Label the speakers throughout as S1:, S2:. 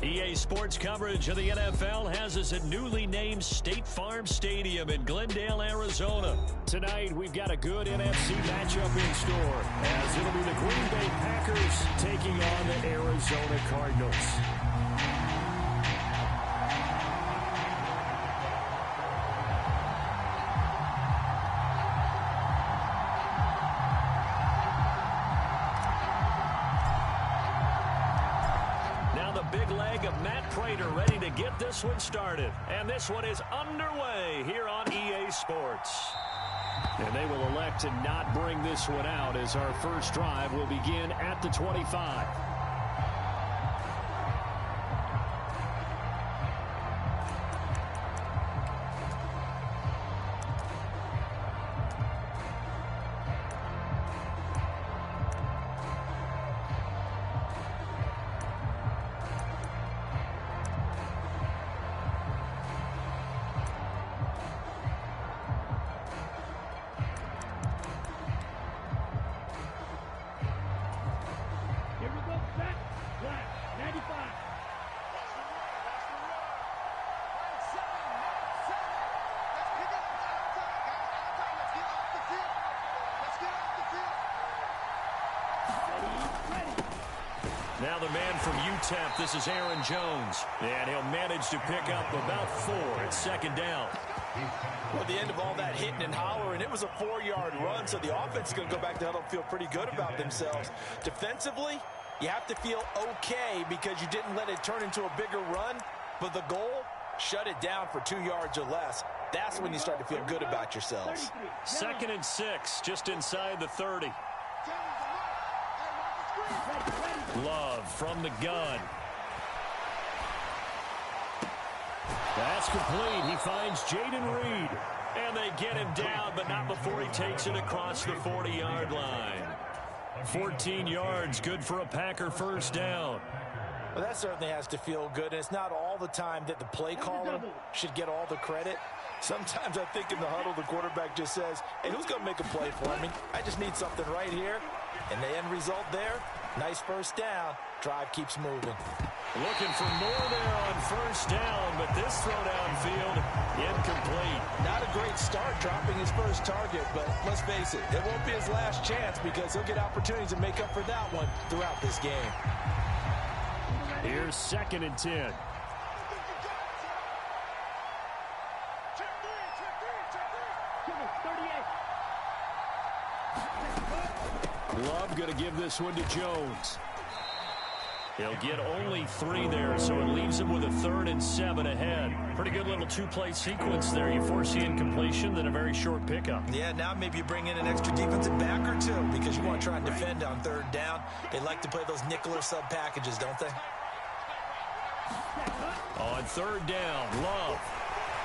S1: EA Sports coverage of the NFL has us at newly named State Farm Stadium in Glendale, Arizona. Tonight, we've got a good NFC matchup in store, as it'll be the Green Bay Packers taking on the Arizona Cardinals. Ready to get this one started. And this one is underway here on EA Sports. And they will elect to not bring this one out as our first drive will begin at the 25. Now the man from UTEP, this is Aaron Jones. And he'll manage to pick up about 4 at second down.
S2: Well, at the end of all that hitting and hollering, it was a 4-yard run, so the offense is going to go back to huddle and feel pretty good about themselves. Defensively, you have to feel okay because you didn't let it turn into a bigger run, but the goal, shut it down for 2 yards or less. That's when you start to feel good about yourselves.
S1: 2nd and 6, just inside the 30. Love from the gun. That's complete. He finds Jaden Reed. And they get him down, but not before he takes it across the 40-yard line. 14 yards, good for a Packer first down.
S2: Well, that certainly has to feel good, and it's not all the time that the play caller should get all the credit. Sometimes I think in the huddle, the quarterback just says, hey, who's going to make a play for me? I just need something right here. And the end result there, nice first down. Drive keeps moving.
S1: Looking for more there on first down, but this throw downfield, incomplete.
S2: Not a great start dropping his first target, but let's face it, it won't be his last chance because he'll get opportunities to make up for that one throughout this game.
S1: Here's 2nd and 10. Love going to give this one to Jones. He'll get only 3 there, so it leaves him with a 3rd and 7 ahead. Pretty good little 2-play sequence there. You foresee incompletion, then a very short pickup.
S2: Yeah, now maybe you bring in an extra defensive back or 2 because you want to try and defend on 3rd down. They like to play those nickel or sub packages, don't they?
S1: On 3rd down, Love.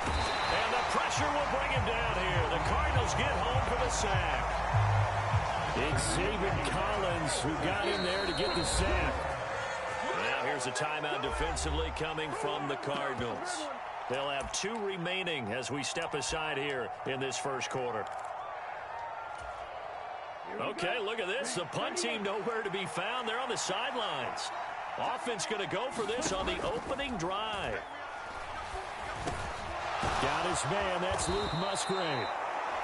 S1: And the pressure will bring him down here. The Cardinals get home for the sack. It's Zaven Collins who got in there to get the sack. Now here's a timeout defensively coming from the Cardinals. They'll have 2 remaining as we step aside here in this first quarter. Okay, look at this. The punt team nowhere to be found. They're on the sidelines. Offense going to go for this on the opening drive. Got his man. That's Luke Musgrave.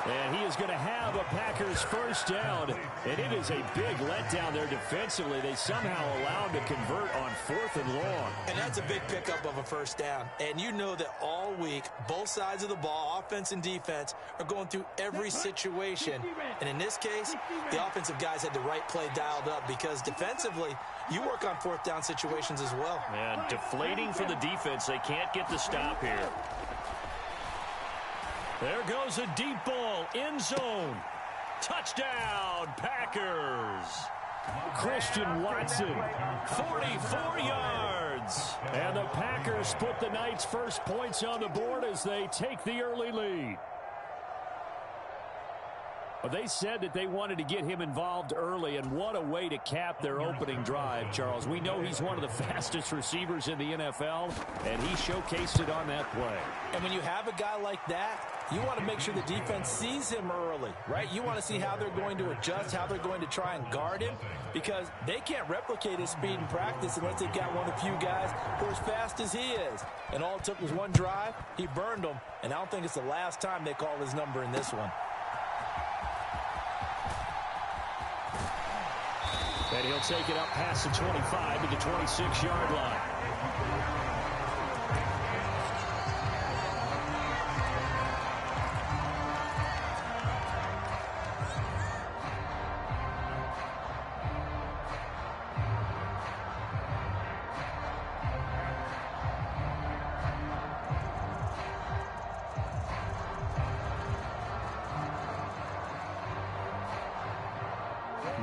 S1: And he is going to have a Packers first down. And it is a big letdown there defensively. They somehow allowed to convert on 4th and long.
S2: And that's a big pickup of a first down. And you know that all week, both sides of the ball, offense and defense, are going through every situation. And in this case, the offensive guys had the right play dialed up because defensively, you work on 4th down situations as well.
S1: And deflating for the defense. They can't get the stop here. There goes a deep ball, end zone. Touchdown, Packers. Christian Watson, 44 yards. And the Packers put the night's first points on the board as they take the early lead. Well, they said that they wanted to get him involved early, and what a way to cap their opening drive, Charles. We know he's one of the fastest receivers in the NFL, and he showcased it on that play.
S2: And when you have a guy like that, you want to make sure the defense sees him early, right? You want to see how they're going to adjust, how they're going to try and guard him, because they can't replicate his speed in practice unless they've got one of the few guys who are as fast as he is. And all it took was one drive. He burned them, and I don't think it's the last time they call his number in this one.
S1: And he'll take it up past the 25 to the 26-yard line.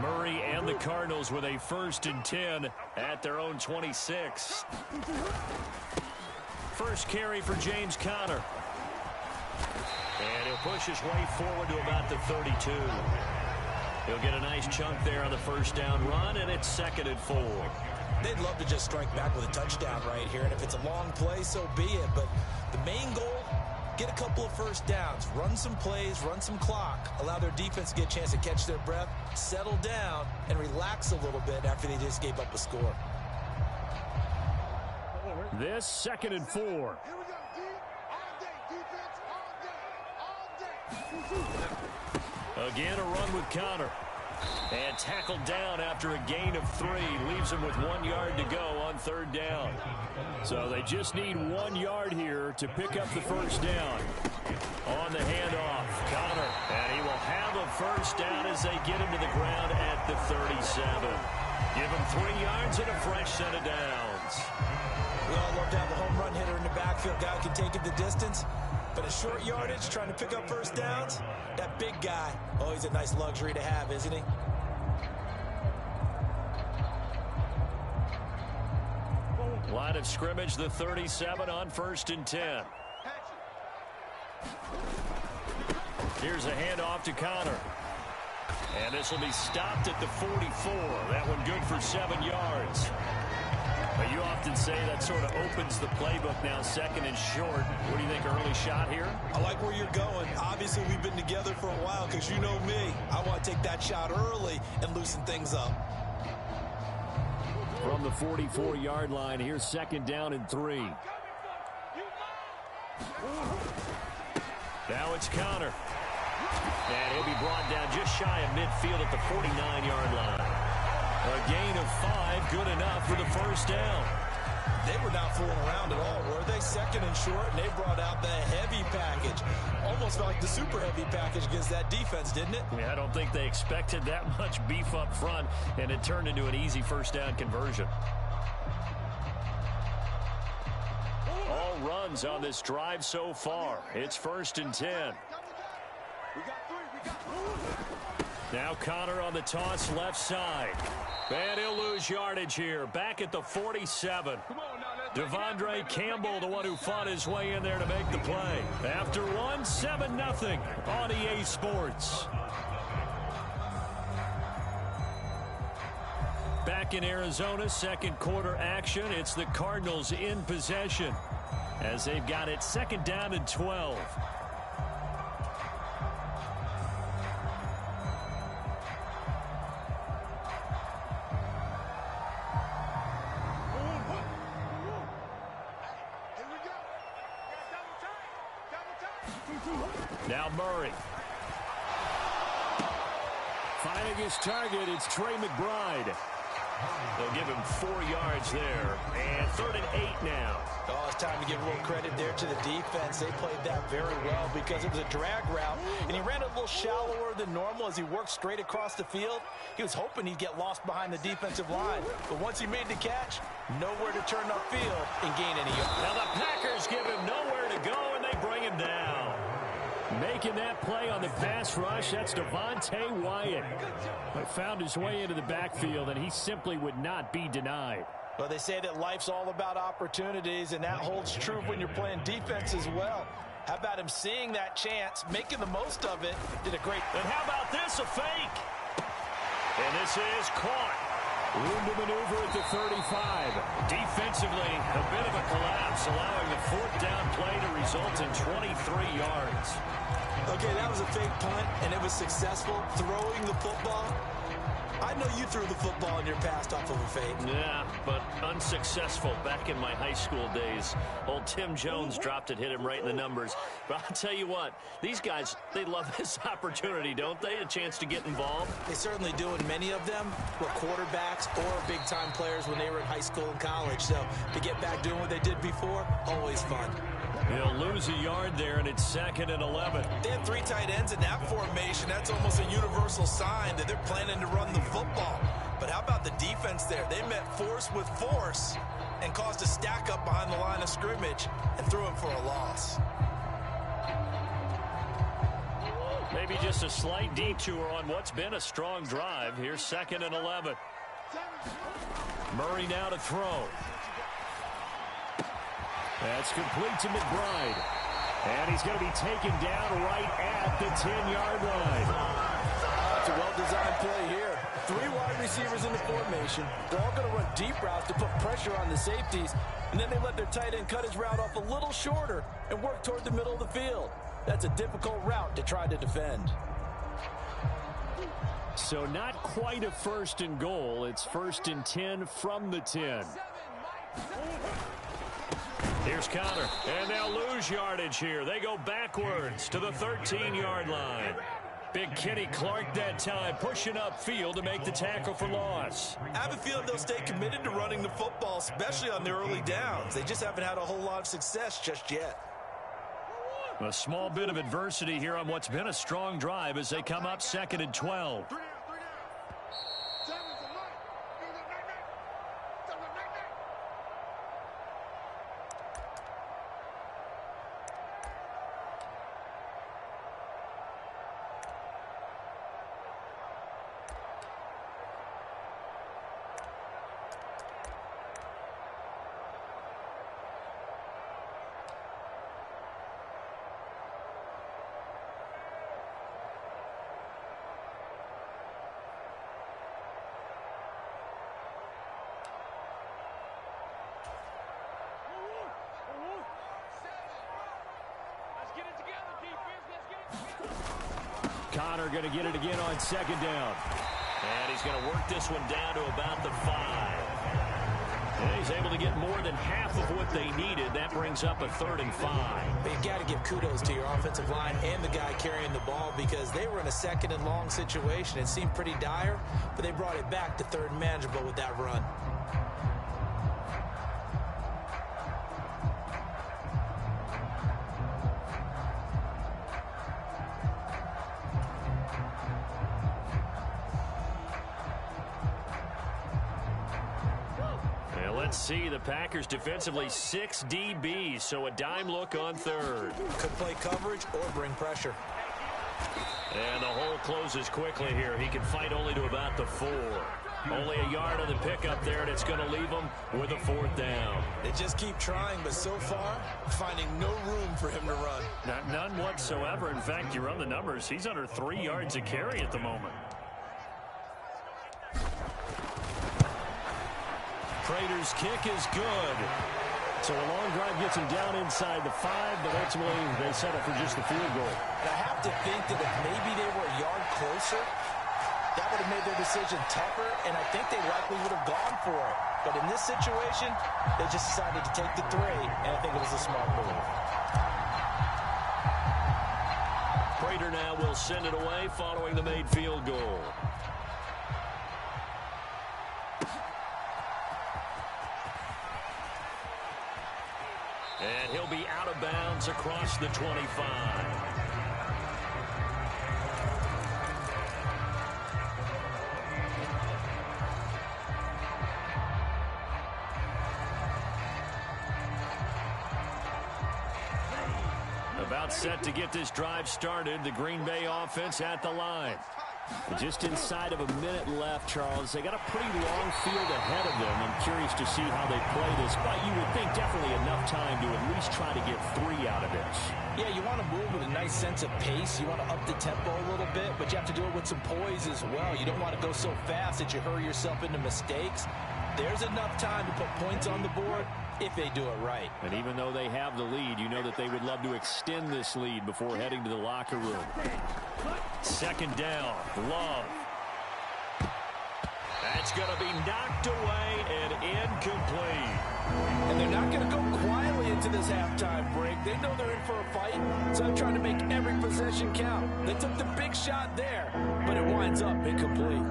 S1: Murray and the Cardinals with a 1st and 10 at their own 26. First carry for James Conner. And he'll push his way forward to about the 32. He'll get a nice chunk there on the first down run, and it's 2nd and 4.
S2: They'd love to just strike back with a touchdown right here, and if it's a long play, so be it. But the main goal, get a couple of first downs, run some plays, run some clock, allow their defense to get a chance to catch their breath, settle down, and relax a little bit after they just gave up a score.
S1: This 2nd and 4.
S3: Here we go, D. All day, defense, all day.
S1: Again, a run with Conner. And tackled down after a gain of 3. Leaves him with 1 yard to go on 3rd down. So they just need 1 yard here to pick up the first down. On the handoff, Conner. And he will have a first down as they get him to the ground at the 37. Give him 3 yards and a fresh set of downs.
S2: We all love to have a home run hitter in the backfield. Guy who can take it the distance. But a short yardage, trying to pick up first downs, that big guy, oh, he's a nice luxury to have, isn't he?
S1: Line of scrimmage, the 37 on 1st and 10. Here's a handoff to Conner. And this will be stopped at the 44. That one good for 7 yards. But you often say that sort of opens the playbook now, 2nd and short. What do you think, early shot here?
S2: I like where you're going. Obviously, we've been together for a while because you know me. I want to take that shot early and loosen things up.
S1: From the 44-yard line, here's 2nd down and 3. Now it's Conner. And he'll be brought down just shy of midfield at the 49-yard line. A gain of 5, good enough for the first down.
S2: They were not fooling around at all, were they? 2nd and short, and they brought out the heavy package. Almost felt like the super heavy package against that defense, didn't it?
S1: Yeah, I don't think they expected that much beef up front, and it turned into an easy first down conversion. All runs on this drive so far. It's 1st and 10. Now Conner on the toss left side. And he'll lose yardage here. Back at the 47. Devondre Campbell, the one who fought his way in there to make the play. After one, 7-0 on EA Sports. Back in Arizona, 2nd quarter action. It's the Cardinals in possession as they've got it 2nd down and 12. Now Murray. Finding his target, it's Trey McBride. They'll give him 4 yards there. And 3rd and 8 now.
S2: Oh, it's time to give a little credit there to the defense. They played that very well because it was a drag route, and he ran a little shallower than normal as he worked straight across the field. He was hoping he'd get lost behind the defensive line, but once he made the catch, nowhere to turn upfield and gain any yards.
S1: Now the Packers give him nowhere to go, and they bring him down. Making that play on the pass rush, that's Devontae Wyatt. But found his way into the backfield, and he simply would not be denied.
S2: Well, they say that life's all about opportunities, and that holds true when you're playing defense as well. How about him seeing that chance, making the most of it? Did a great...
S1: And how about this, a fake? And this is caught. Room to maneuver at the 35. Defensively, a bit of a collapse, allowing the fourth down play to result in 23 yards.
S2: Okay, that was a fake punt, and it was successful. Throwing the football. I know you threw the football in your past off of a fake.
S1: Yeah, but unsuccessful back in my high school days. Old Tim Jones dropped it, hit him right in the numbers. But I'll tell you what, these guys, they love this opportunity, don't they? A chance to get involved.
S2: They certainly do, and many of them were quarterbacks or big-time players when they were in high school and college. So to get back doing what they did before, always fun.
S1: They'll lose a yard there, and it's 2nd and 11.
S2: They have 3 tight ends in that formation. That's almost a universal sign that they're planning to run the football. But how about the defense there? They met force with force and caused a stack up behind the line of scrimmage and threw him for a loss.
S1: Maybe just a slight detour on what's been a strong drive. Here's 2nd and 11. Murray now to throw. That's complete to McBride. And he's going to be taken down right at the 10-yard line.
S2: It's a well-designed play here. 3 wide receivers in the formation. They're all going to run deep routes to put pressure on the safeties. And then they let their tight end cut his route off a little shorter and work toward the middle of the field. That's a difficult route to try to defend.
S1: So not quite a 1st and goal. It's 1st and 10 from the 10. Here's Connor, and they'll lose yardage here. They go backwards to the 13-yard line. Big Kenny Clark that time, pushing upfield to make the tackle for loss.
S2: I have a feeling they'll stay committed to running the football, especially on their early downs. They just haven't had a whole lot of success just yet.
S1: A small bit of adversity here on what's been a strong drive as they come up 2nd and 12. Connor going to get it again on 2nd down. And he's going to work this one down to about the 5. And he's able to get more than half of what they needed. That brings up a 3rd and 5.
S2: But you've got to give kudos to your offensive line and the guy carrying the ball because they were in a 2nd and long situation. It seemed pretty dire, but they brought it back to 3rd and manageable with that run.
S1: See the Packers defensively 6 DBs, so a dime look on 3rd.
S2: Could play coverage or bring pressure.
S1: And the hole closes quickly here. He can fight only to about the 4. Only a yard on the pickup there, and it's going to leave him with a 4th down.
S2: They just keep trying, but so far, finding no room for him to run.
S1: None whatsoever. In fact, you run the numbers. He's under 3 yards a carry at the moment. Prater's kick is good. So a long drive gets him down inside the 5, but ultimately they settle for just the field goal.
S2: And I have to think that if maybe they were a yard closer, that would have made their decision tougher, and I think they likely would have gone for it. But in this situation, they just decided to take the 3, and I think it was a smart move.
S1: Prater now will send it away following the made field goal. And he'll be out of bounds across the 25. About set to get this drive started. The Green Bay offense at the line. Just inside of a minute left, Charles. They got a pretty long field ahead of them. I'm curious to see how they play this, but you would think definitely enough time to at least try to get 3 out of this.
S2: Yeah, you want to move with a nice sense of pace. You want to up the tempo a little bit, but you have to do it with some poise as well. You don't want to go so fast that you hurry yourself into mistakes. There's enough time to put points on the board if they do it right. And even though they have the lead, you know that they would love to extend this lead before heading to the locker room.
S1: Second down, Love. That's going to be knocked away and incomplete.
S2: And they're not going to go quietly into this halftime break. They know they're in for a fight, so they're trying to make every possession count. They took the big shot there, but it winds up incomplete.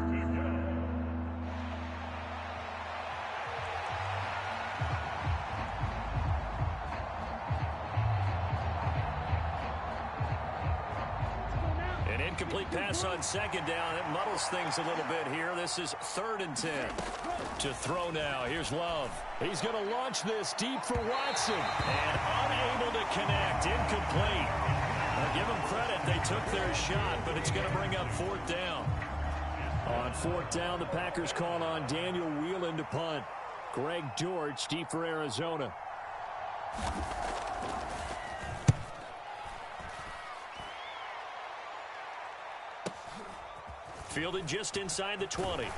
S1: Incomplete pass on second down. It muddles things a little bit here. This is 3rd and 10. To throw now. Here's Love. He's going to launch this deep for Watson. And unable to connect. Incomplete. Now give them credit. They took their shot, but it's going to bring up 4th down. On 4th down, the Packers call on Daniel Whelan to punt. Greg George deep for Arizona. Fielded just inside the 20. A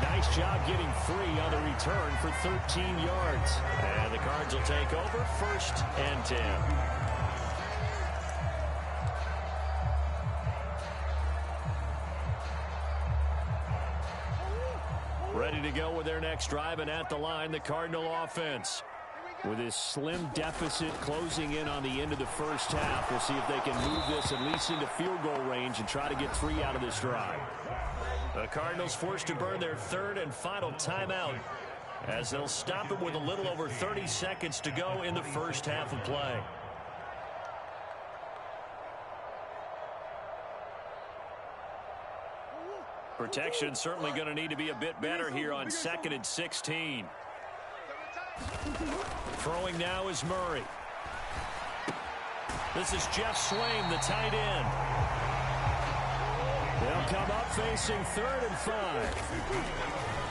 S1: nice job getting free on the return for 13 yards. And the Cards will take over 1st and 10. Ready to go with their next drive, and at the line, the Cardinal offense. With his slim deficit closing in on the end of the first half, we'll see if they can move this at least into field goal range and try to get 3 out of this drive. The Cardinals forced to burn their 3rd and final timeout as they'll stop it with a little over 30 seconds to go in the first half of play. Protection certainly going to need to be a bit better here on 2nd and 16. Throwing now is Murray. This is Jeff Swaim, the tight end. They'll come up facing 3rd and 5.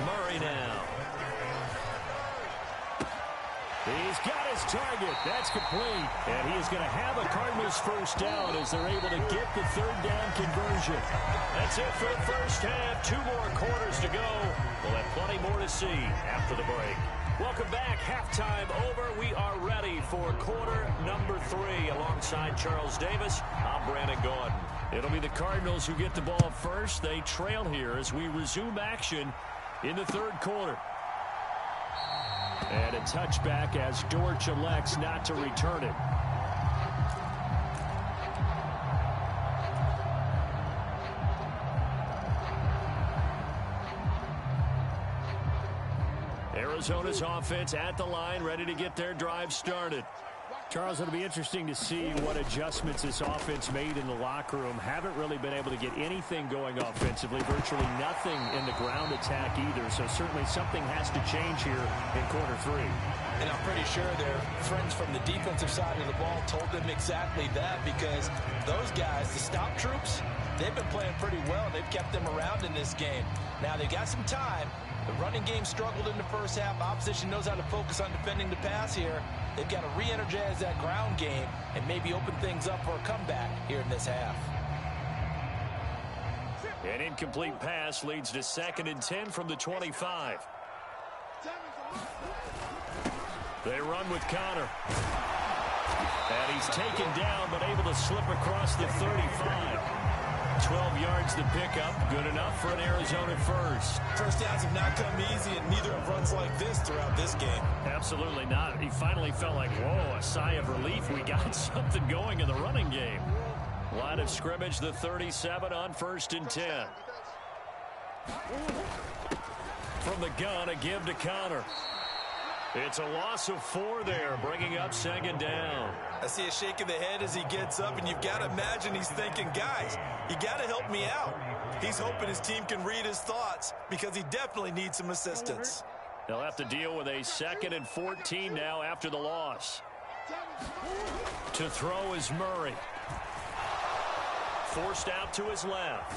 S1: Murray now. He's got his target. That's complete. And he is going to have a Cardinals first down as they're able to get the 3rd down conversion. That's it for the first half. 2 more quarters to go. We'll have plenty more to see after the break. Welcome back. Halftime over. We are ready for quarter number 3. Alongside Charles Davis, I'm Brandon Gaudin. It'll be the Cardinals who get the ball first. They trail here as we resume action in the 3rd quarter. And a touchback as Dortch elects not to return it. Arizona's offense at the line, ready to get their drive started. Charles, it'll be interesting to see what adjustments this offense made in the locker room. Haven't really been able to get anything going offensively, virtually nothing in the ground attack either. So certainly something has to change here in quarter 3.
S2: And I'm pretty sure their friends from the defensive side of the ball told them exactly that, because those guys, the stop troops, they've been playing pretty well. They've kept them around in this game. Now they got some time. The running game struggled in the first half. Opposition knows how to focus on defending the pass here. They've got to re-energize that ground game and maybe open things up for a comeback here in this half.
S1: An incomplete pass leads to 2nd and 10 from the 25. They run with Connor. And he's taken down, but able to slip across the 35. 12 yards the pickup, good enough for an Arizona first.
S2: First downs have not come easy, and neither have runs like this throughout this game.
S1: Absolutely not. He finally felt like, whoa, a sigh of relief. We got something going in the running game. Line of scrimmage, the 37 on 1st and 10. From the gun, a give to Connor. It's a loss of 4 there, bringing up 2nd down.
S2: I see a shake of the head as he gets up, and you've got to imagine he's thinking, guys, you got to help me out. He's hoping his team can read his thoughts because he definitely needs some assistance.
S1: They'll have to deal with a 2nd and 14 now after the loss. To throw is Murray. forced out to his left.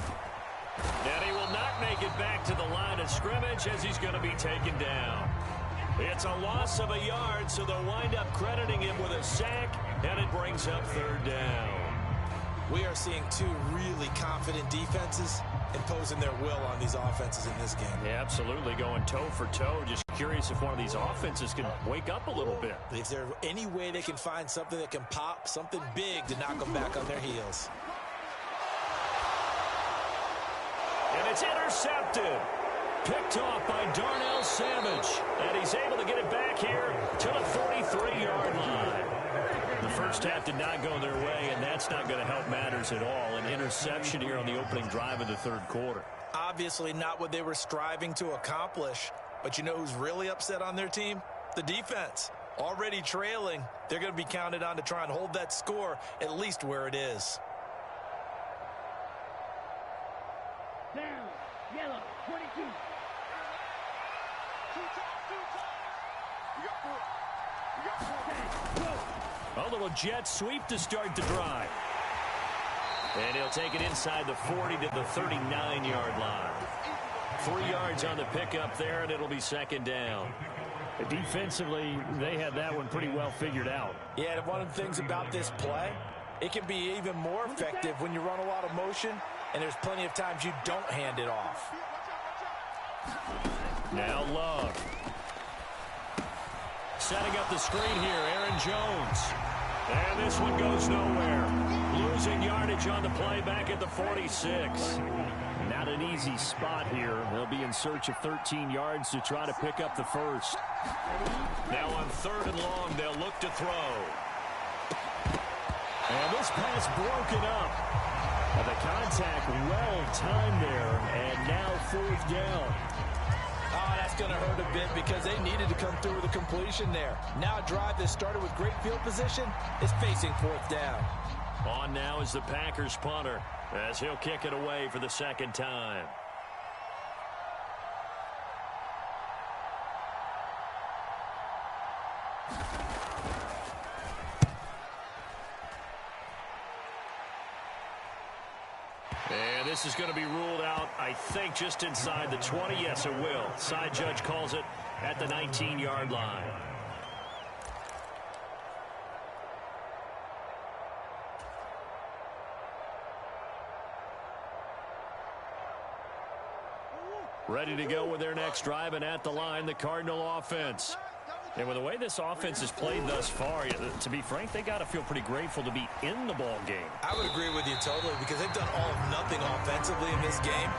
S1: And he will not make it back to the line of scrimmage as he's going to be taken down. It's a loss of a yard, so they'll wind up crediting him with a sack, and it brings up third down.
S2: We are seeing two really confident defenses imposing their will on these offenses in this game.
S1: Yeah, absolutely, going toe for toe. Just curious if one of these offenses can wake up a little bit.
S2: Is there any way they can find something that can pop, something big to knock them back on their heels?
S1: And it's intercepted. Picked off by Darnell Savage. And he's able to get it back here to the 43-yard line. The first half did not go their way, and that's not going to help matters at all. An interception here on the opening drive of the third quarter.
S2: Obviously not what they were striving to accomplish. But you know who's really upset on their team? The defense. Already trailing. They're going to be counted on to try and hold that score at least where it is.
S3: Down. Yellow. 22.
S1: A little jet sweep to start the drive. And he'll take it inside the 40 to the 39-yard line. 3 yards on the pickup there, and it'll be second down.
S4: Defensively, they had that one pretty well figured out.
S2: Yeah, and one of the things about this play, it can be even more effective when you run a lot of motion, and there's plenty of times you don't hand it off.
S1: Now Love. Setting up the screen here, Aaron Jones. And this one goes nowhere. Losing yardage on the play back at the 46.
S4: Not an easy spot here. They'll be in search of 13 yards to try to pick up the first.
S1: Now on third and long, they'll look to throw. And this pass broken up.
S4: And the contact well timed there, and now fourth down.
S2: Oh, that's going to hurt a bit because they needed to come through with a completion there. Now a drive that started with great field position is facing fourth down.
S1: On now is the Packers punter as he'll kick it away for the second time. And this is going to be ruled out, I think, just inside the 20. Yes, it will. Side judge calls it at the 19-yard line. Ready to go with their next drive, and at the line, the Cardinal offense. And with the way this offense has played thus far, to be frank, they got to feel pretty grateful to be in the ball game.
S2: I would agree with you totally because they've done all of nothing offensively in this game,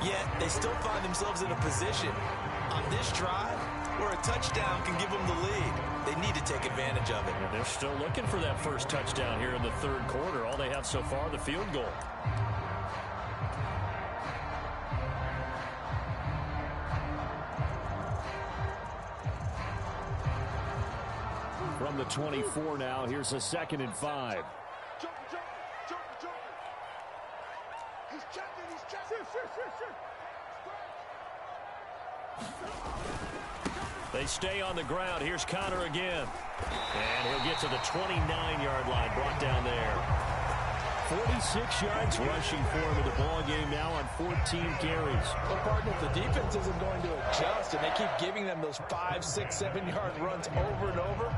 S2: yet they still find themselves in a position on this drive where a touchdown can give them the lead. They need to take advantage of it.
S1: And they're still looking for that first touchdown here in the third quarter. All they have so far, the field goal.
S4: From the 24 now, here's a 2nd and 5.
S3: He's checking, he's checking.
S1: They stay on the ground. Here's Connor again. And he'll get to the 29-yard line, brought down there.
S4: 46 yards rushing for him in the ball game now on 14 carries.
S2: Well, partner, if the defense isn't going to adjust and they keep giving them those 5, 6, 7-yard runs over and over,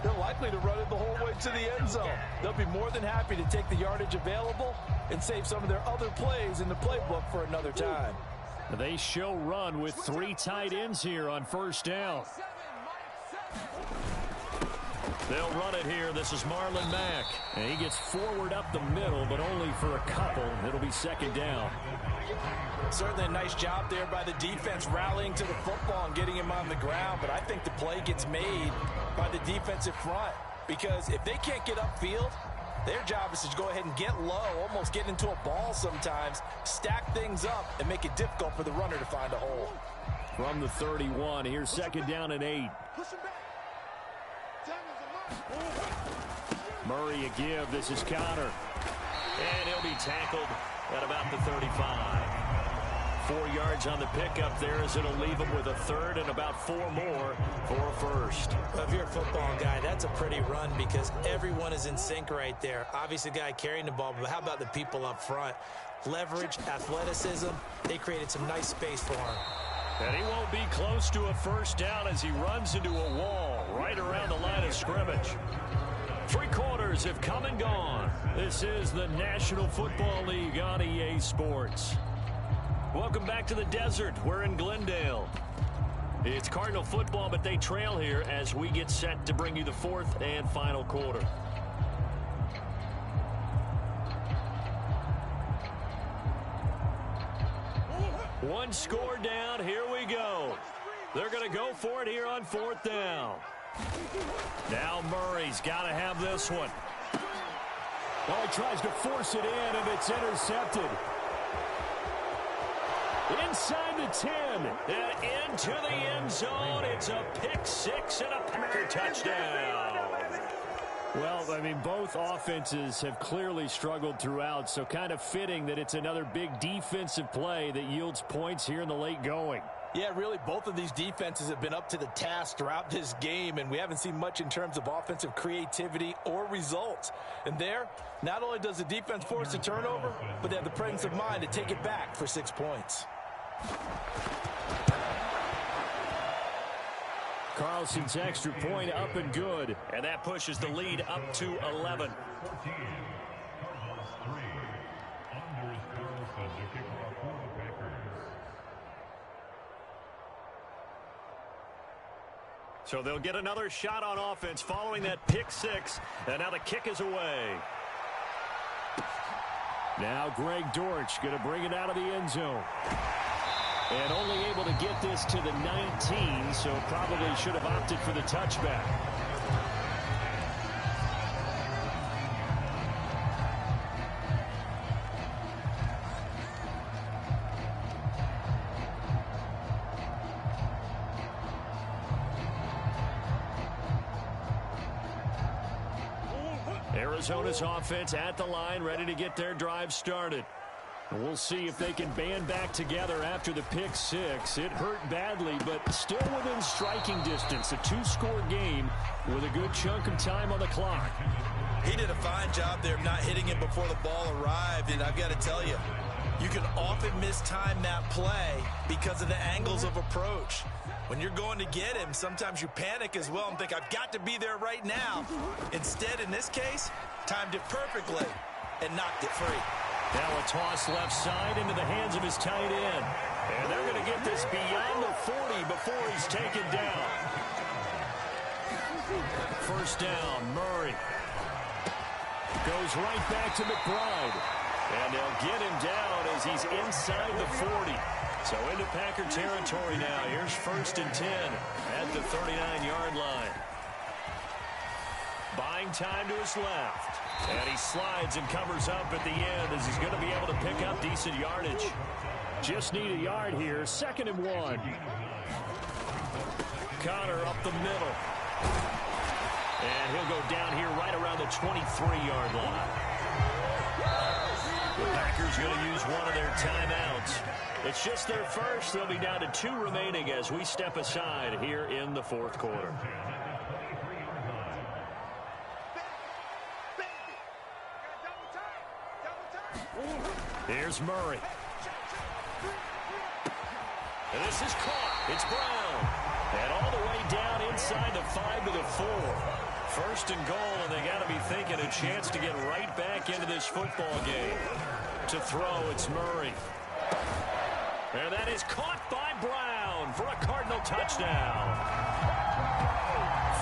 S2: they're likely to run it the whole way to the end zone. They'll be more than happy to take the yardage available and save some of their other plays in the playbook for another time.
S4: They show run with 3 tight ends here on first down.
S1: They'll run it here. This is Marlon Mack.
S4: And he gets forward up the middle, but only for a couple. It'll be second down.
S2: Certainly a nice job there by the defense rallying to the football and getting him on the ground, but I think the play gets made by the defensive front because if they can't get upfield, their job is to go ahead and get low, almost get into a ball sometimes, stack things up, and make it difficult for the runner to find a hole.
S4: From the 31, here's second down and 8. Murray a give. This is Connor.
S1: And he'll be tackled at about the 35.
S4: 4 yards on the pickup there, as it'll leave them with a third and about 4 more for a first.
S2: Well, if you're a football guy, that's a pretty run because everyone is in sync right there. Obviously, the guy carrying the ball, but how about the people up front? Leverage, athleticism, they created some nice space for him.
S4: And he won't be close to a first down as he runs into a wall right around the line of scrimmage. 3 quarters have come and gone. This is the National Football League on EA Sports. Welcome back to the desert. We're in Glendale. It's Cardinal football, but they trail here as we get set to bring you the 4th and final quarter. One score down. Here we go. They're going to go for it here on 4th down. Now Murray's got to have this one. Oh, he tries to force it in, and it's intercepted. Inside the 10 and into the end zone. It's a pick 6 and a Packer touchdown. Well, I mean, both offenses have clearly struggled throughout, so kind of fitting that it's another big defensive play that yields points here in the late going.
S2: Yeah, really, both of these defenses have been up to the task throughout this game, and we haven't seen much in terms of offensive creativity or results. And there, not only does the defense force a turnover, but they have the presence of mind to take it back for 6 points.
S4: Carlson's extra point up and good, and that pushes the lead up to 11. So they'll get another shot on offense following that pick 6, and now the kick is away. Now Greg Dortch going to bring it out of the end zone. And only able to get this to the 19, so probably should have opted for the touchback. Arizona's offense at the line, ready to get their drive started. We'll see if they can band back together after the pick 6. It hurt badly, but still within striking distance. A 2-score game with a good chunk of time on the clock.
S2: He did a fine job there of not hitting him before the ball arrived, and I've got to tell you, you can often mistime that play because of the angles of approach. When you're going to get him, sometimes you panic as well and think, I've got to be there right now. Instead, in this case, timed it perfectly and knocked it free.
S4: Now a toss left side into the hands of his tight end. And they're going to get this beyond the 40 before he's taken down. First down, Murray. Goes right back to McBride. And they'll get him down as he's inside the 40. So into Packer territory now. Here's 1st and 10 at the 39-yard line. Buying time to his left. And he slides and covers up at the end as he's going to be able to pick up decent yardage. Just need a yard here. 2nd and 1. Connor up the middle. And he'll go down here right around the 23-yard line. The Packers going to use one of their timeouts. It's just their first. They'll be down to 2 remaining as we step aside here in the 4th quarter. Here's Murray. And this is caught. It's Brown. And all the way down inside the 5 to the 4. 1st and goal, and they got to be thinking a chance to get right back into this football game. To throw, it's Murray. And that is caught by Brown for a Cardinal touchdown.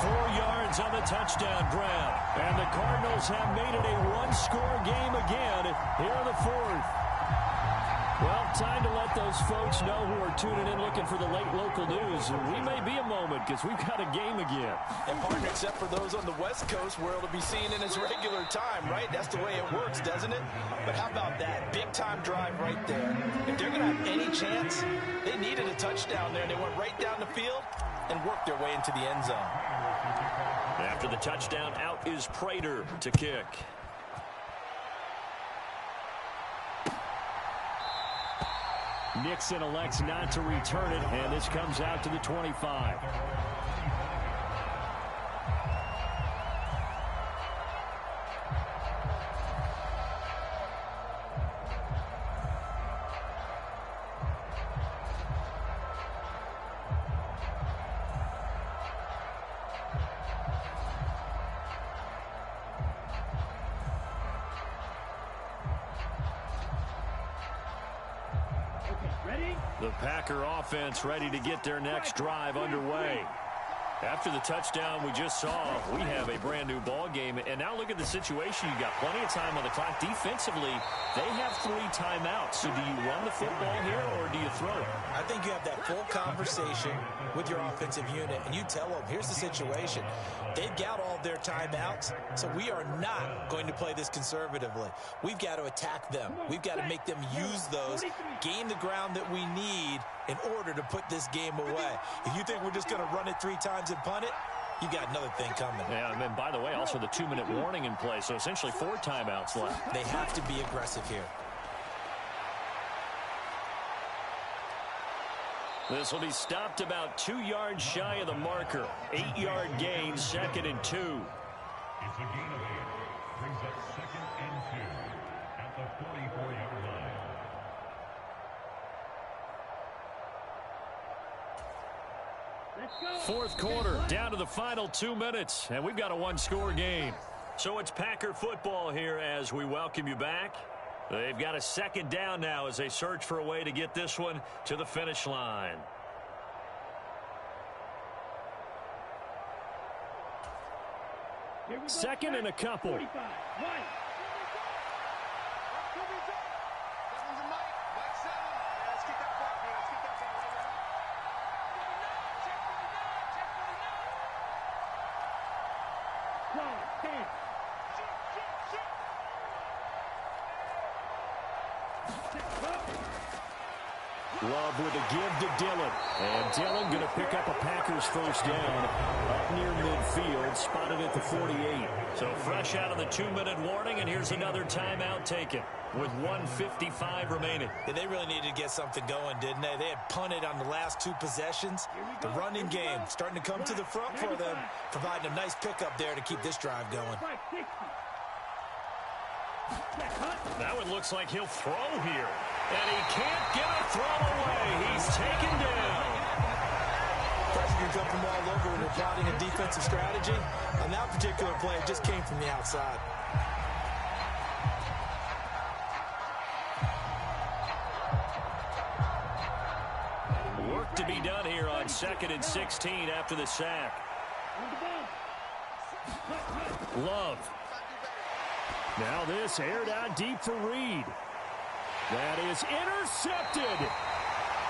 S4: 4 yards on the touchdown grab. And the Cardinals have made it a 1-score game again here in the 4th. Well, time to let those folks know who are tuning in looking for the late local news. We may be a moment because we've got a game again.
S2: And partner, except for those on the West Coast where it'll be seen in its regular time, right? That's the way it works, doesn't it? But how about that big-time drive right there? If they're going to have any chance, they needed a touchdown there. They went right down the field and worked their way into the end zone.
S4: After the touchdown, out is Prater to kick.
S1: Nixon elects not to return it, and this comes out to the 25. The Packer offense ready to get their next drive underway. After the touchdown we just saw, we have a brand new ball game. And now look at the situation. You got plenty of time on the clock. Defensively, they have 3 timeouts. So do you run the football here or do you throw it?
S2: I think you have that full conversation with your offensive unit, and you tell them, here's the situation. They've got all their timeouts, so we are not going to play this conservatively. We've got to attack them. We've got to make them use those, gain the ground that we need in order to put this game away. If you think we're just going to run it 3 times and punt it, you got another thing coming.
S1: Yeah, and then, by the way, also the 2-minute warning in play, so essentially 4 timeouts left.
S2: They have to be aggressive here.
S1: This will be stopped about 2 yards shy of the marker. 8-yard gain, 2nd and 2.
S5: It's a gain of 8. Brings up 2nd and 2 at the 44-yard line.
S1: Fourth quarter, down to the final 2 minutes, and we've got a 1-score game. So it's Packer football here as we welcome you back. They've got a 2nd down now as they search for a way to get this one to the finish line. Second and a couple. Love with a give to Dillon. And Dillon going to pick up a Packers first down up near midfield, spotted at the 48. So fresh out of the 2-minute warning, and here's another timeout taken with 1:55 remaining.
S2: Yeah, they really needed to get something going, didn't they? They had punted on the last 2 possessions. The running game starting to come to the front for them, providing a nice pickup there to keep this drive going.
S1: That one looks like he'll throw here. And he can't get a throw away. He's taken down.
S2: Pressure can come from all over when you're plotting a defensive strategy. On that particular play, it just came from the outside.
S1: Work to be done here on 2nd and 16 after the sack. Love. Now this aired out deep for Reed. That is intercepted.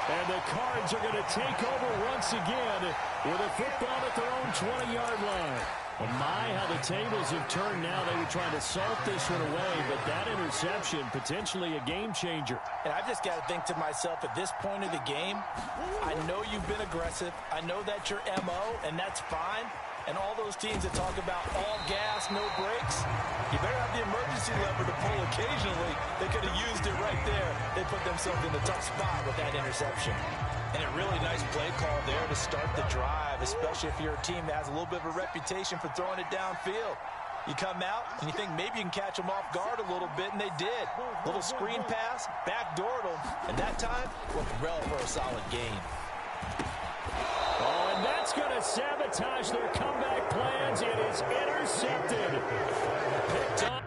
S1: And the Cards are going to take over once again with a football at their own 20-yard line. Well, my, how the tables have turned now. They were trying to salt this one away, but that interception, potentially a game changer.
S2: And I've just got to think to myself, at this point of the game, I know you've been aggressive. I know that's your MO, and that's fine. And all those teams that talk about all gas, no brakes, you better have the emergency lever to pull occasionally. They could have used it right there. They put themselves in a tough spot with that interception. And a really nice play call there to start the drive, especially if you're a team that has a little bit of a reputation for throwing it downfield. You come out and you think maybe you can catch them off guard a little bit, and they did. Little screen pass, backdoored them, and that time, looked well for a solid gain.
S1: Oh, and that's going to sabotage their comeback plans. It is intercepted. Picked up.